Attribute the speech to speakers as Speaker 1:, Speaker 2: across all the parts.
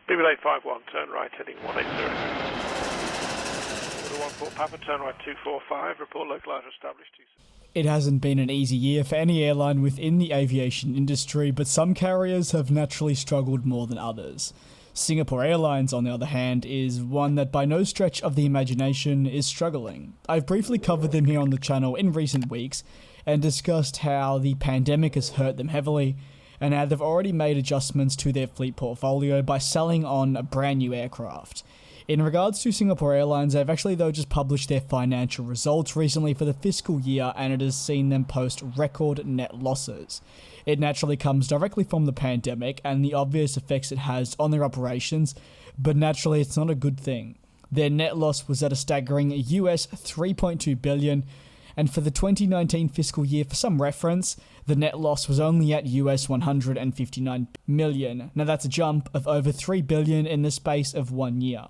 Speaker 1: BBL 851, turn right, heading 180. Order 14 Papa, turn right 245, report localizer established 27.
Speaker 2: It hasn't been an easy year for any airline within the aviation industry, but some carriers have naturally struggled more than others. Singapore Airlines, on the other hand, is one that by no stretch of the imagination is struggling. I've briefly covered them here on the channel in recent weeks and discussed how the pandemic has hurt them heavily and how they've already made adjustments to their fleet portfolio by selling on a brand new aircraft. In regards to Singapore Airlines, they've actually though just published their financial results recently for the fiscal year, and it has seen them post record net losses. It naturally comes directly from the pandemic and the obvious effects it has on their operations, but naturally it's not a good thing. Their net loss was at a staggering US $3.2 billion, and for the 2019 fiscal year, for some reference, the net loss was only at US $159 million. Now that's a jump of over $3 billion in the space of 1 year.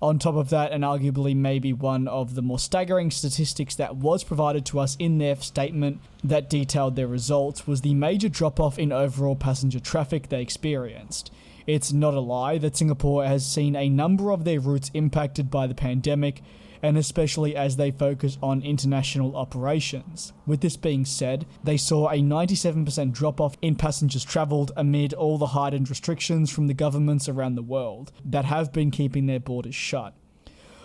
Speaker 2: On top of that, and arguably maybe one of the more staggering statistics that was provided to us in their statement that detailed their results, was the major drop-off in overall passenger traffic they experienced. It's not a lie that Singapore has seen a number of their routes impacted by the pandemic, and especially as they focus on international operations. With this being said, they saw a 97% drop-off in passengers travelled amid all the heightened restrictions from the governments around the world that have been keeping their borders shut.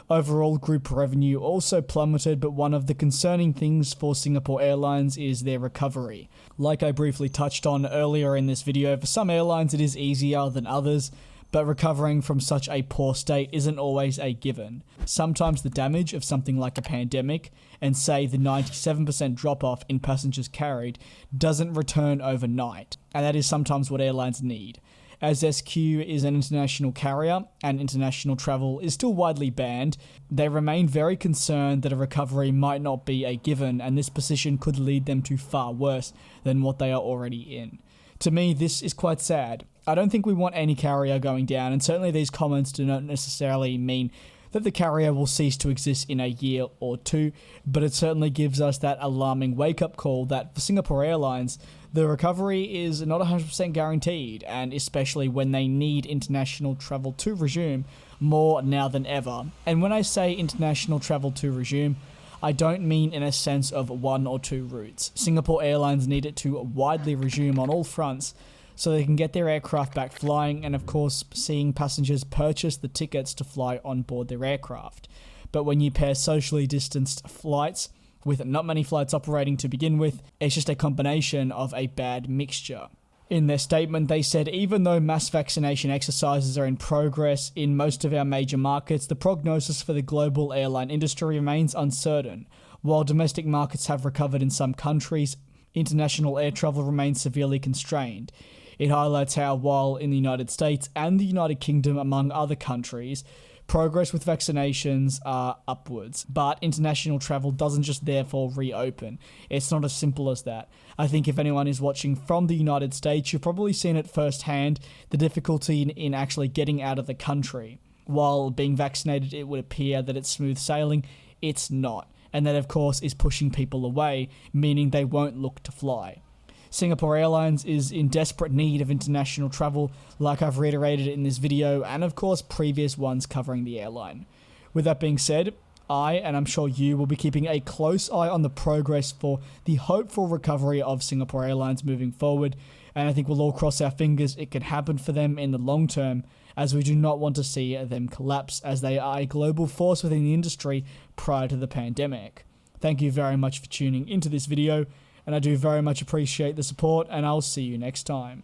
Speaker 2: Overall, group revenue also plummeted, but one of the concerning things for Singapore Airlines is their recovery. Like I briefly touched on earlier in this video, for some airlines it is easier than others, but recovering from such a poor state isn't always a given. Sometimes the damage of something like a pandemic, and say the 97% drop-off in passengers carried, doesn't return overnight, and that is sometimes what airlines need. As SQ is an international carrier, and international travel is still widely banned, they remain very concerned that a recovery might not be a given, and this position could lead them to far worse than what they are already in. To me, this is quite sad. I don't think we want any carrier going down, and certainly these comments do not necessarily mean that the carrier will cease to exist in a year or two, but it certainly gives us that alarming wake-up call that for Singapore Airlines, the recovery is not 100% guaranteed, and especially when they need international travel to resume more now than ever. And when I say international travel to resume, I don't mean in a sense of 1 or 2 routes. Singapore Airlines need it to widely resume on all fronts so they can get their aircraft back flying, and of course seeing passengers purchase the tickets to fly on board their aircraft. But when you pair socially distanced flights with not many flights operating to begin with, it's just a combination of a bad mixture. In their statement, they said, even though mass vaccination exercises are in progress in most of our major markets, the prognosis for the global airline industry remains uncertain. While domestic markets have recovered in some countries, international air travel remains severely constrained. It highlights how, while in the United States and the United Kingdom, among other countries, progress with vaccinations are upwards, but international travel doesn't just therefore reopen. It's not as simple as that. I think if anyone is watching from the United States, you've probably seen it firsthand, the difficulty in actually getting out of the country. While being vaccinated, it would appear that it's smooth sailing. It's not. And that, of course, is pushing people away, meaning they won't look to fly. Singapore Airlines is in desperate need of international travel, like I've reiterated in this video, and of course previous ones covering the airline. With that being said, I, and I'm sure you, will be keeping a close eye on the progress for the hopeful recovery of Singapore Airlines moving forward, and I think we'll all cross our fingers it can happen for them in the long term, as we do not want to see them collapse, as they are a global force within the industry prior to the pandemic. Thank you very much for tuning into this video, and I do very much appreciate the support, and I'll see you next time.